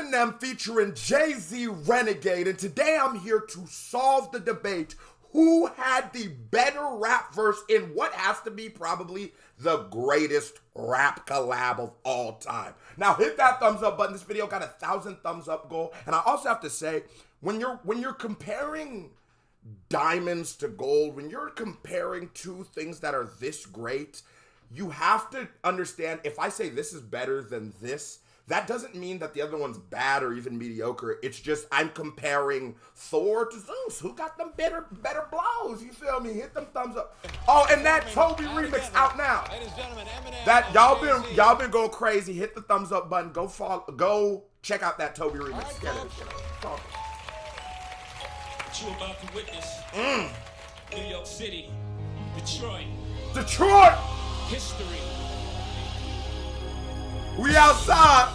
Eminem featuring Jay-Z Renegade, and today I'm here to solve the debate. Who had the better rap verse in what has to be probably the greatest rap collab of all time? Now hit that thumbs up button. This video got 1,000 thumbs up goal. And I also have to say, when you're comparing diamonds to gold, when you're comparing two things that are this great, you have to understand, if I say this is better than this, that doesn't mean that the other one's bad or even mediocre. It's just I'm comparing Thor to Zeus. Who got them better blows? You feel me? Hit them thumbs up. Oh, and that Toby remix out now. That y'all been going crazy. Hit the thumbs up button. Go check out that Toby remix. Get it. What you about to witness? New York City, Detroit. history. We outside.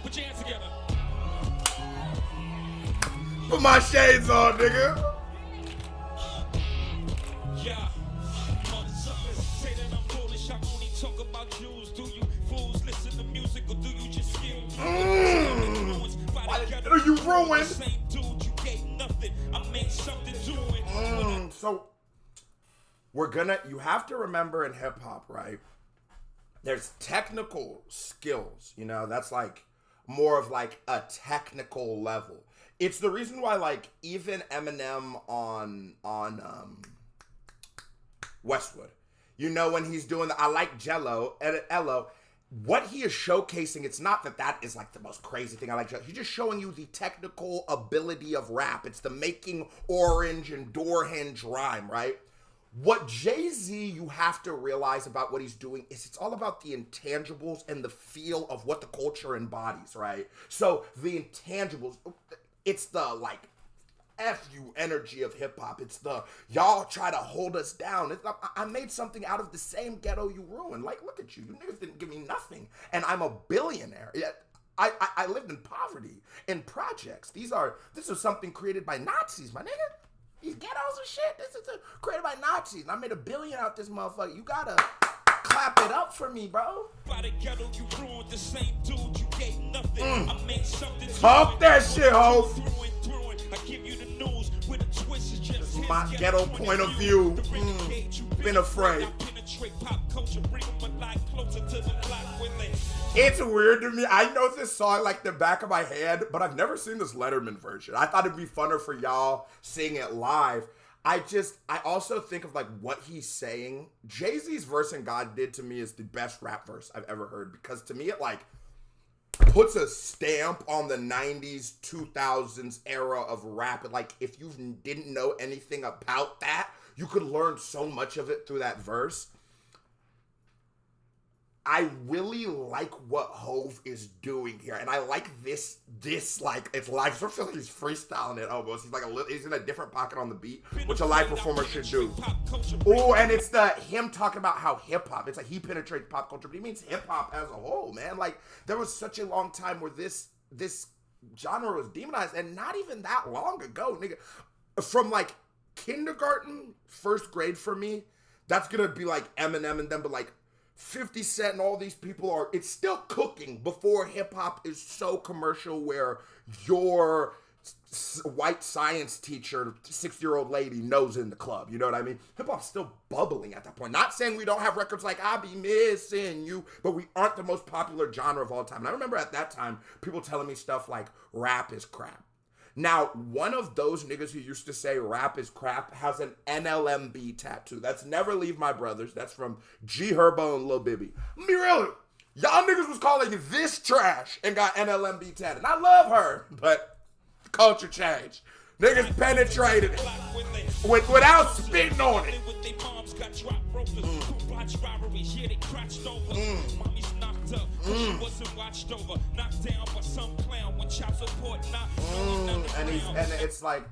Put your hands together. Put my shades on, nigga. Yeah. Motherfuckers say that I'm foolish. I only talk about Jews. Do you fools listen to music or do you just feel? Are you ruined? Same dude, you gave nothing. I made something doing. So you have to remember in hip hop, right? There's technical skills, you know, that's like more of like a technical level. It's the reason why like even Eminem on Westwood, you know, when he's doing the I like Jello, edit Ello, what he is showcasing, it's not that is like the most crazy thing I like. He's just showing you the technical ability of rap. It's the making orange and door hinge rhyme, right? What Jay-Z, you have to realize about what he's doing is it's all about the intangibles and the feel of what the culture embodies, right? So the intangibles, it's the like F you energy of hip hop. It's the y'all try to hold us down. It's not, I made something out of the same ghetto you ruined. Like, look at you. You niggas didn't give me nothing. And I'm a billionaire. I lived in poverty, in projects. This is something created by Nazis, my nigga. These ghettos and shit, this is created by Nazis. And I made $1 billion out this motherfucker. You gotta clap it up for me, bro. By the ghetto, you ruined the same dude, you gave nothing. I made something. Talk that shit, ho. I give you the news with a twist. It's just his my ghetto point of view. Been afraid. It's weird to me. I know this song like the back of my head, but I've never seen this Letterman version. I thought it'd be funner for y'all seeing it live. I also think of like what he's saying. Jay-Z's verse in God Did to me is the best rap verse I've ever heard, because to me it like puts a stamp on the 90s, 2000s era of rap. Like if you didn't know anything about that, you could learn so much of it through that verse. I really like what Hove is doing here, and I like this like it's live. I feel like he's freestyling it almost. He's like he's in a different pocket on the beat, which a live performer should do. Oh, and it's him talking about how hip hop. It's like he penetrates pop culture, but he means hip hop as a whole, man. Like there was such a long time where this genre was demonized, and not even that long ago, nigga. From like kindergarten, first grade for me, that's gonna be like Eminem and them, but like 50 Cent and all these people it's still cooking before hip hop is so commercial where your white science teacher, 60-year-old lady knows in the club. You know what I mean? Hip hop's still bubbling at that point. Not saying we don't have records like I Be Missing You, but we aren't the most popular genre of all time. And I remember at that time, people telling me stuff like rap is crap. Now, one of those niggas who used to say rap is crap has an NLMB tattoo. That's Never Leave My Brothers. That's from G Herbo and Lil Bibby. Be real. Y'all niggas was calling this trash and got NLMB tatted. And I love her, but culture changed. Niggas penetrated it without spitting on it. And it's like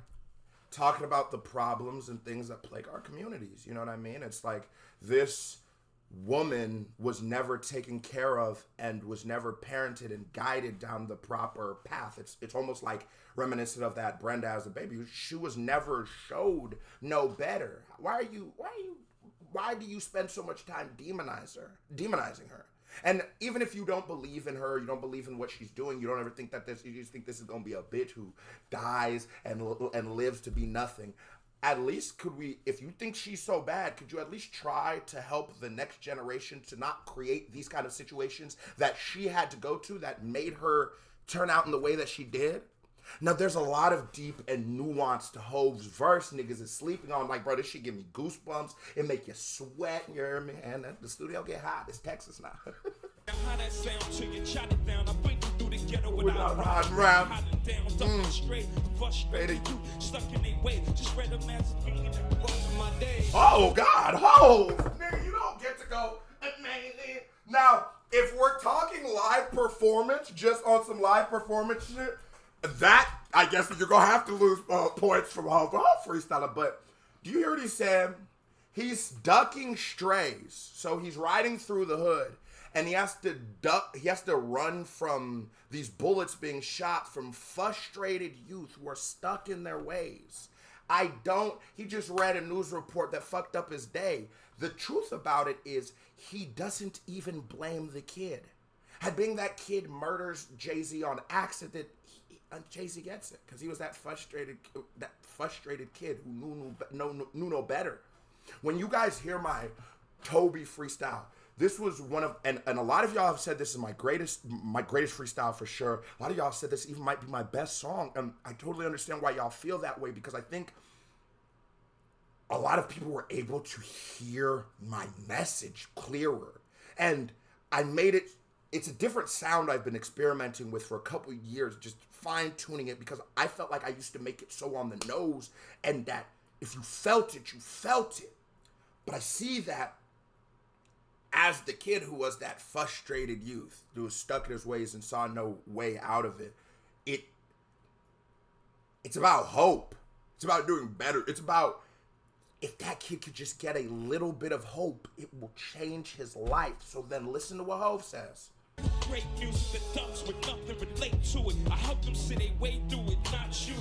talking about the problems and things that plague our communities. You know what I mean? It's like this woman was never taken care of and was never parented and guided down the proper path. It's almost like reminiscent of that Brenda as a baby. She was never showed no better. Why do you spend so much time demonizing her? And even if you don't believe in her, you don't believe in what she's doing, you don't ever think that you just think this is gonna be a bitch who dies and lives to be nothing. At least if you think she's so bad, could you at least try to help the next generation to not create these kind of situations that she had to go to that made her turn out in the way that she did? Now, there's a lot of deep and nuance to Hov's verse. Niggas is sleeping on. Like, bro, this shit give me goosebumps. It make you sweat. You hear me? And the studio get hot. It's Texas now. How that sound till you jot it down. I bring you through the ghetto Without without round. down, ducking straight, frustrated. You stuck in their way. Just read a master my days. Oh, God. Hov! Nigga, you don't get to go amazing. Now, if we're talking live performance, just on some live performance shit, that, I guess you're going to have to lose points from Hov freestyler. But do you hear what he said? He's ducking strays. So he's riding through the hood. And he has to duck. He has to run from these bullets being shot from frustrated youth who are stuck in their ways. He just read a news report that fucked up his day. The truth about it is he doesn't even blame the kid. Had being that kid murders Jay-Z on accident, Jay-Z gets it because he was that frustrated kid who knew no better. When you guys hear my Toby freestyle, this was one of, and a lot of y'all have said this is my greatest freestyle for sure. A lot of y'all said this even might be my best song, and I totally understand why y'all feel that way because I think a lot of people were able to hear my message clearer, and I made it. It's a different sound I've been experimenting with for a couple of years, just fine-tuning it because I felt like I used to make it so on the nose and that if you felt it, you felt it. But I see that as the kid who was that frustrated youth, who was stuck in his ways and saw no way out of it, it's about hope. It's about doing better. It's about if that kid could just get a little bit of hope, it will change his life. So then listen to what Hov says. Great music that thugs with nothing relate to it. I help them see they way through it, not you.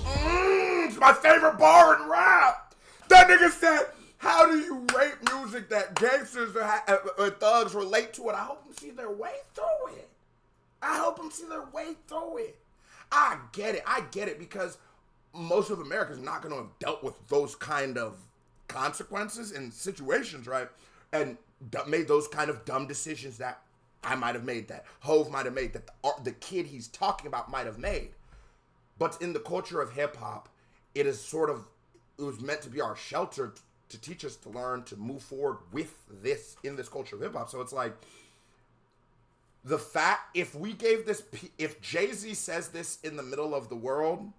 It's my favorite bar in rap. That nigga said, how do you rate music that gangsters or thugs relate to it? I hope them see their way through it. I get it because most of America is not going to have dealt with those kind of consequences and situations, right? And made those kind of dumb decisions that I might have made, that Hov might have made, that the kid he's talking about might have made. But in the culture of hip-hop, it was meant to be our shelter to teach us to learn to move forward with this, in this culture of hip-hop. So it's like, the fact, if Jay-Z says this in the middle of the world,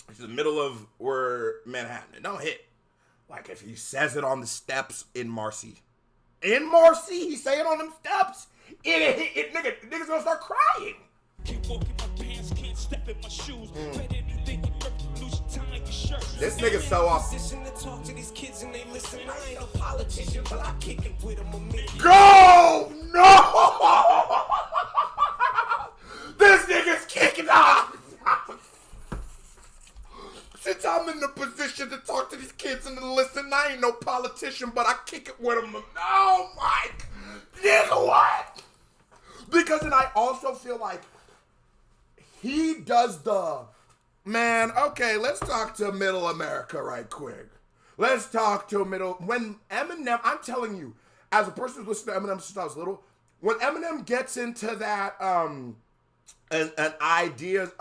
it's in the middle of where Manhattan, it don't hit. Like if he says it on the steps in Marcy, he say it on them steps, niggas gonna start crying. Can't walk in my pants, can't step in my shoes. This nigga so off. Go! No! This nigga's kicking off. Since I'm in the position to talk to these kids and to listen, I ain't no politician, but I kick it with them. Oh, Mike! Nigga, what? Because then I also feel like he does man, okay, let's talk to middle America right quick. When Eminem, I'm telling you, as a person who's listened to Eminem since I was little, when Eminem gets into that, an idea,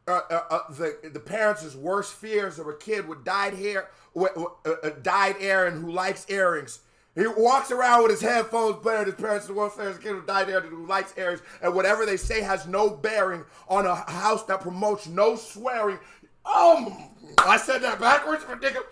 the parents' worst fears of a kid with dyed hair and who likes earrings. He walks around with his headphones playing his parents' worst fears of a kid with dyed hair and who likes earrings, and whatever they say has no bearing on a house that promotes no swearing. I said that backwards, ridiculous.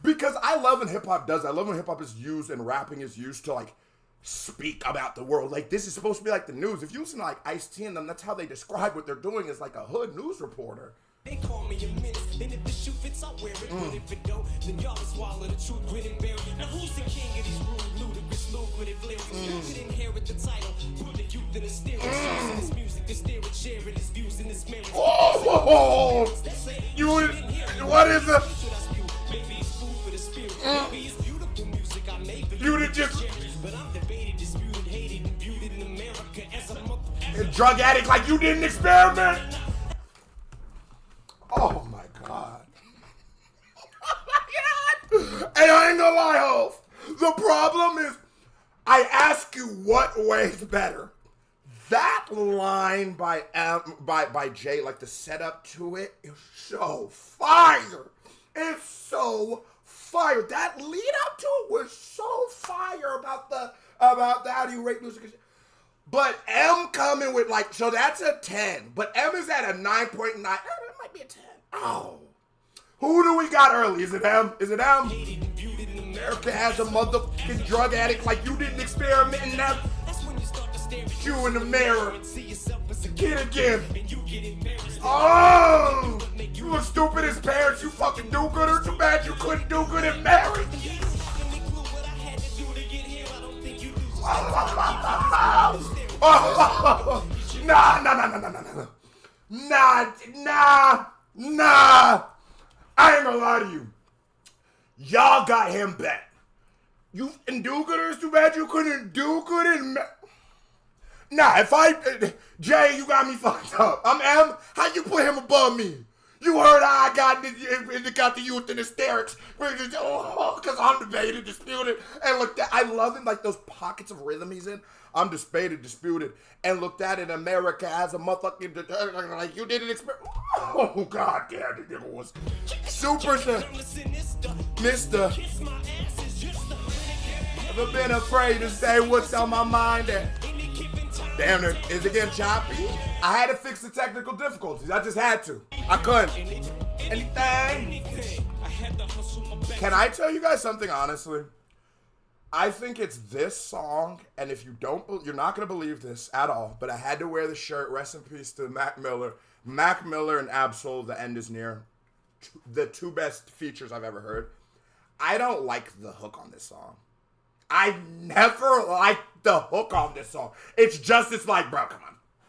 Because I love when hip-hop does that. I love when hip-hop is used and rapping is used to, like, speak about the world. Like, this is supposed to be like the news. If you listen to, like, Ice-T and them, that's how they describe what they're doing is like a hood news reporter. They call me a menace, and if the shoe fits, I'll wear it. But if it don't, then y'all swallow the truth, grit and bear it. Now who's the king of these rude, ludicrous, lucrative lyrics? Who could inherit the title? Put the youth in the steering. In his music, the steering, sharing his views in his marriage. What is it? You did just. But I'm debated, disputed, hated, and viewed in the mirror. drug addict like you didn't experiment. Oh my God. And I ain't gonna lie, Hov. The problem is, I ask you what way's better. That line by Jay, like the setup to it, is so fire. It's so fire. That lead up to it was so fire about the how do you rate music. But M coming with like, so that's a 10. But M is at a 9.9. It might be a 10. Oh. Who do we got early? Is it M? Is it M? America has a motherfucking drug addict like you didn't experiment in that. You in the mirror. Kid again. Oh! You look stupid as parents. You fucking do good or too bad you couldn't do good in marriage. Nah. I ain't gonna lie to you. Y'all got him bet. You didn't do good or it's too bad you couldn't do good in marriage. Nah, Jay, you got me fucked up. I'm M. How you put him above me? You heard how I got the youth in hysterics. Because I'm debated, disputed. And look, I love him, like those pockets of rhythm he's in. I'm debated, disputed. And looked at it, America as a motherfucking, like you didn't expect. Oh, God damn, the nigga was super, mister. Never been afraid to say what's on my mind. Damn it, is it getting choppy? I had to fix the technical difficulties. I just had to. I couldn't. Anything? Can I tell you guys something honestly? I think it's this song, and if you don't, you're not going to believe this at all, but I had to wear the shirt. Rest in peace to Mac Miller. Mac Miller and Absol, The End Is Near. The two best features I've ever heard. I don't like the hook on this song. I never liked the hook on this song. It's like, bro,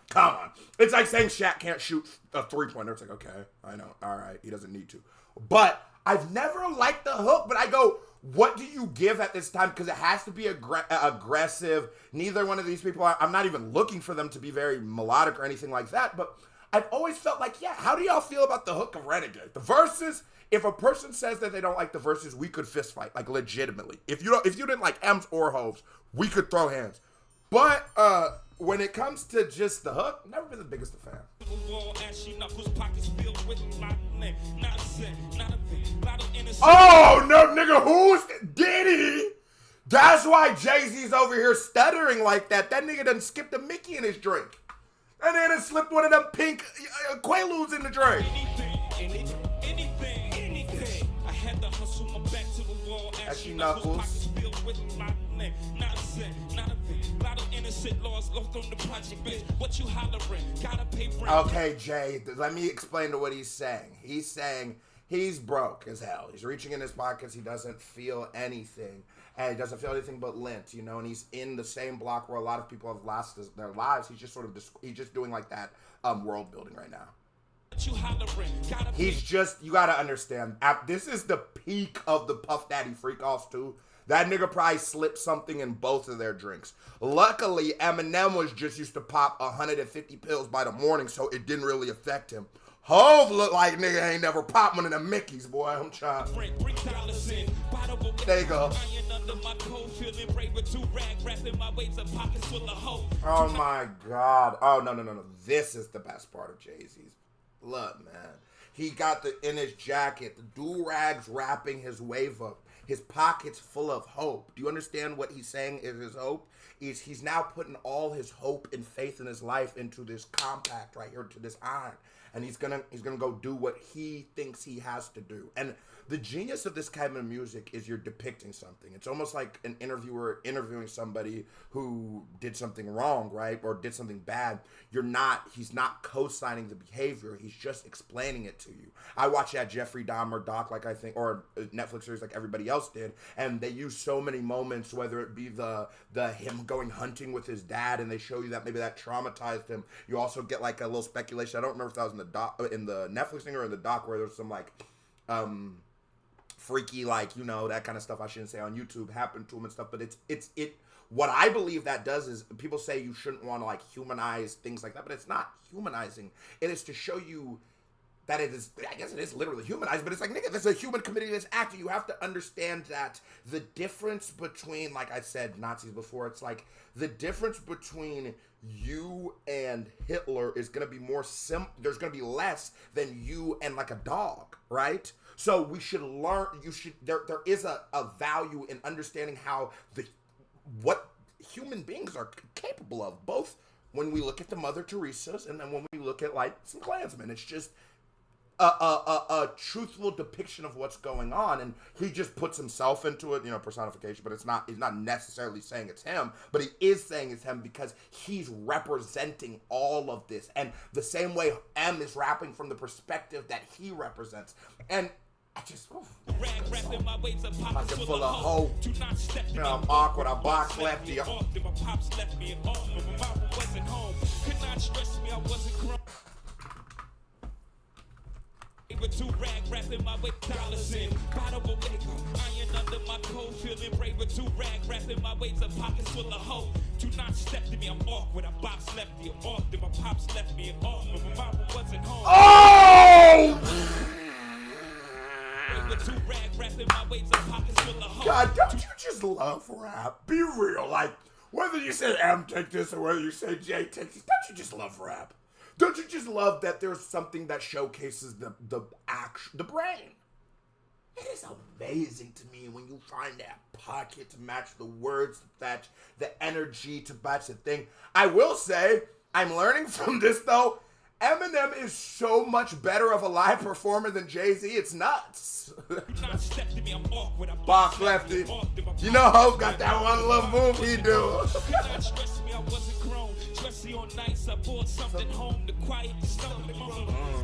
come on. It's like saying Shaq can't shoot a three-pointer. It's like, okay, I know. All right, he doesn't need to. But I've never liked the hook, but I go, what do you give at this time? Because it has to be aggressive. Neither one of these people, I'm not even looking for them to be very melodic or anything like that, but I've always felt like, yeah, how do y'all feel about the hook of Renegade? The verses, if a person says that they don't like the verses, we could fist fight, like legitimately. If you didn't like M's or Hov's, we could throw hands. But when it comes to just the hook, never been the biggest fan. Oh no, nigga, who's Diddy? That's why Jay-Z's over here stuttering like that. That nigga done skipped a Mickey in his drink. And then it slipped one of them pink Quaaludes in the drink. Anything. I had to hustle my back to the wall. Ashy knuckles. Okay, Jay, let me explain to what he's saying. He's saying he's broke as hell. He's reaching in his pockets. He doesn't feel anything. And he doesn't feel anything but lint, you know, and he's in the same block where a lot of people have lost their lives. He's just he's just doing like that world building right now. He's just, you gotta understand, this is the peak of the Puff Daddy freak-offs too. That nigga probably slipped something in both of their drinks. Luckily, Eminem was just used to pop 150 pills by the morning, so it didn't really affect him. Hov look like nigga ain't never popped one of them Mickeys, boy. I'm trying. There you go. Oh my God. Oh, no. This is the best part of Jay-Z's. Look, man. He got in his jacket, the do-rags wrapping his wave up. His pockets full of hope. Do you understand what he's saying is his hope? He's now putting all his hope and faith in his life into this compact right here, to this iron. And he's gonna go do what he thinks he has to do. And the genius of this kind of music is you're depicting something. It's almost like an interviewer interviewing somebody who did something wrong, right? Or did something bad. He's not co-signing the behavior. He's just explaining it to you. I watched that Jeffrey Dahmer doc, like I think, or Netflix series like everybody else did. And they use so many moments, whether it be the him going hunting with his dad, and they show you that maybe that traumatized him. You also get like a little speculation. I don't remember if that was in the Netflix thing or in the doc, where there's some like freaky, like, you know, that kind of stuff I shouldn't say on YouTube happened to him and stuff. But it what I believe that does is people say you shouldn't want to like humanize things like that, but it's not humanizing. It is to show you that it is, I guess it is literally humanized, but it's like, nigga, there's a human committing this act. You have to understand that the difference between, like I said, Nazis before, it's like the difference between you and Hitler is going to be there's going to be less than you and like a dog, right? So we should learn, there is a value in understanding how what human beings are capable of, both when we look at the Mother Teresa's and then when we look at like some Klansmen. It's just a truthful depiction of what's going on, and he just puts himself into it, personification, but he's not necessarily saying it's him, but he is saying it's him because he's representing all of this, and the same way M is rapping from the perspective that he represents, and I just, pocket full of hope. I'm awkward, I box lefty. To rag rapping my way dollars in. Bottle of liquor, iron under my coat, feeling braver to rag rapping my way to pockets full of hope. Do not step to me, I'm awkward. I box lefty, I'm awkward. My pops left me and awkward. My mama wasn't home. Oh! To rag rapping my way to pockets full of hope. God, don't you just love rap? Be real. Like, whether you say M take this or whether you say J take this, don't you just love rap? Don't you just love that there's something that showcases the brain? It is amazing to me when you find that pocket to match the words, to match the energy, to match the thing. I will say, I'm learning from this though, Eminem is so much better of a live performer than Jay-Z. It's nuts. Box lefty. You know Hope got that one little move he do.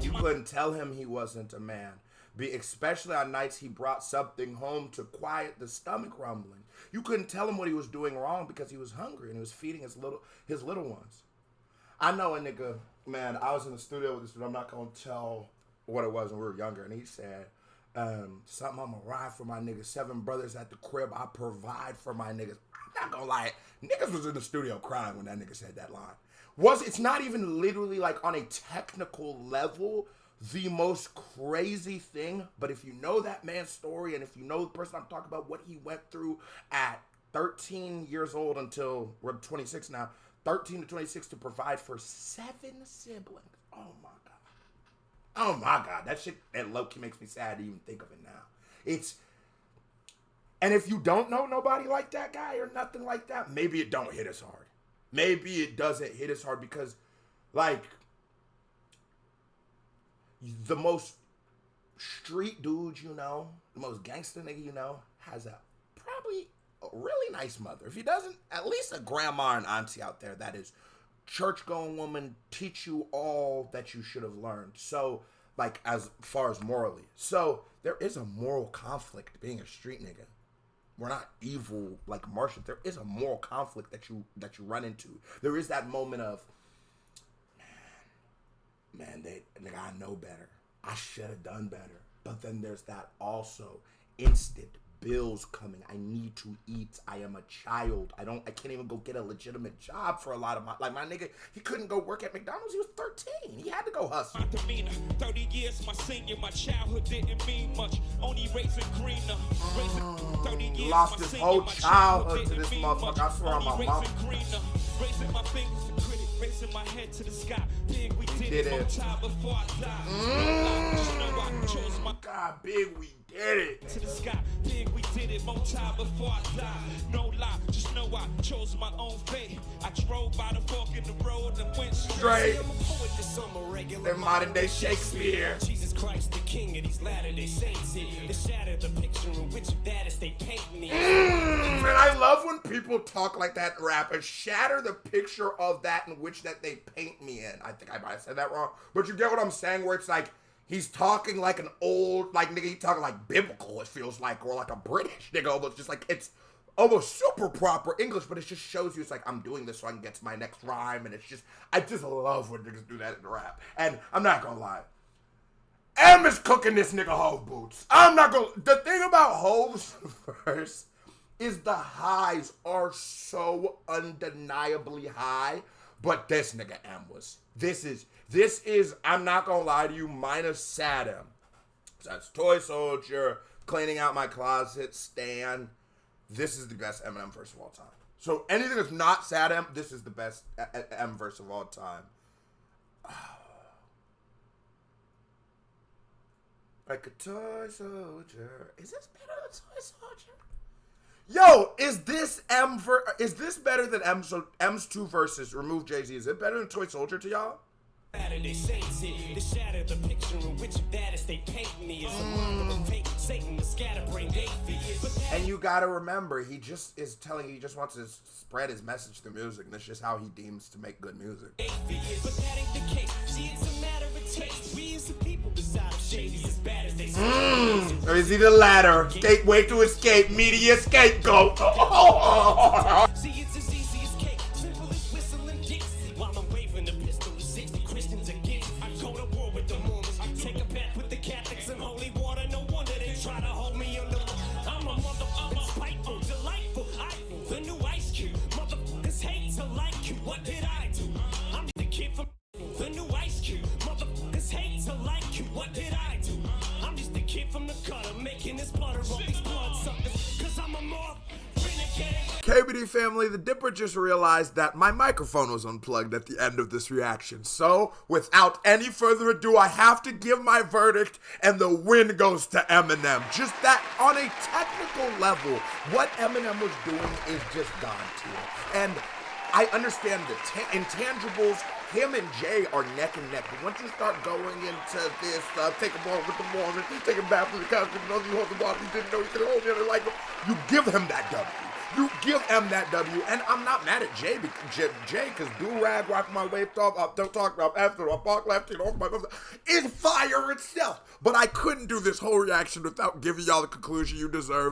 You couldn't tell him he wasn't a man. Especially on nights he brought something home to quiet the stomach rumbling. You couldn't tell him what he was doing wrong because he was hungry and he was feeding his little ones. I know a nigga, man, I was in the studio with this dude, I'm not gonna tell what it was when we were younger, and he said, something, I'ma ride for my niggas, 7 brothers at the crib, I provide for my niggas. I'm not gonna lie, niggas was in the studio crying when that nigga said that line. It's not even literally like on a technical level the most crazy thing, but if you know that man's story and if you know the person I'm talking about, what he went through at 13 years old until we're 26 now, 13 to 26 to provide for 7 siblings. Oh my God. Oh my God. That shit, that low-key makes me sad to even think of it now. And if you don't know nobody like that guy or nothing like that, maybe it don't hit as hard. Maybe it doesn't hit as hard because, like, the most street dude you know, the most gangster nigga you know, has probably a really nice mother. If he doesn't, at least a grandma and auntie out there that is church-going woman, teach you all that you should have learned. So, like, as far as morally. So, there is a moral conflict being a street nigga. We're not evil like Martians. There is a moral conflict that you run into. There is that moment of, nigga, I know better. I should have done better. But then there's that also instant bills coming. I need to eat. I am a child. I can't even go get a legitimate job for a lot of my nigga. He couldn't go work at McDonald's. He was 13. He had to go hustle. 30 years, my senior, my childhood didn't mean much. Only raising greener. 30 years, lost his whole childhood to this motherfucker. I swear on my mom. Raising my fingers to critic, raising my head to the sky. Big, we did it. Before I died. God, big, we did it. To the sky, big, we did it. More time before I died. No lie, just know I chose my own fate. I drove by the fork in the road and went straight. They're modern day Shakespeare. Jesus Christ, the King of these Latter-day Saints. To shatter the picture in which of that is they paint me. And I love when people talk like that in rap and shatter the picture of that in which that they paint me in. I think I might have said that wrong, but you get what I'm saying, where it's like he's talking like an old, like, nigga, he's talking like biblical, it feels like, or like a British nigga almost, just like it's almost super proper English, but it just shows you it's like, I'm doing this so I can get to my next rhyme, and it's just, I just love when niggas do that in rap. And I'm not gonna lie, M is cooking this nigga Hove boots. I'm not gonna, the thing about Hove's verse is the highs are so undeniably high, but this nigga M was. This is, I'm not gonna lie to you, minus Sad M. So that's Toy Soldier, Cleaning Out My Closet, Stan. This is the best Eminem verse of all time. So anything that's not Sad M, this is the best M verse of all time. Like a toy soldier. Is this better than Toy Soldier? Yo, is this better than M's 2 verses? Remove Jay-Z. Is it better than Toy Soldier to y'all? They say it, the shadow, the picture in which of that is they paint me as a mark of fake Satan, the scatterbrain atheist. And you gotta remember, he just is telling you, he just wants to spread his message through music, and that's just how he deems to make good music. But that ain't the case. See, it's a matter of taste. We as the people decide if Shady's as bad as they say. Or is he the latter? Way to escape, media scapegoat. See, it's as easy as cake, simple as whistling dicks. While I'm waving the pistol of 60 Christians against. I go to war with the Mormons. I take a bet with the Catholics and holy water. No wonder they try to hold me under. I'm a motherfucker, spiteful, delightful. The new Ice Cube. Motherfuckers hate to like you. What did I do? I'm the kid from the new Ice Cube. Motherfuckers hate to like you. What did I do? I'm just the kid from the gutter making this butter on these bloodsuckers. Cause I'm a more renegade. KBD family, the Dipper just realized that my microphone was unplugged at the end of this reaction. So, without any further ado, I have to give my verdict, and the win goes to Eminem. Just that, on a technical level, what Eminem was doing is just God tier. And I understand the intangibles. Him and Jay are neck and neck, but once you start going into this, take a ball with the Mormon, take a bath with the couch, you know you hold the ball, you didn't know you could hold it, like, you give him that W. You give M that W, and I'm not mad at Jay, because do-rag, wipe my waved off, don't talk about after, I walk left, off my is fire itself. But I couldn't do this whole reaction without giving y'all the conclusion you deserve.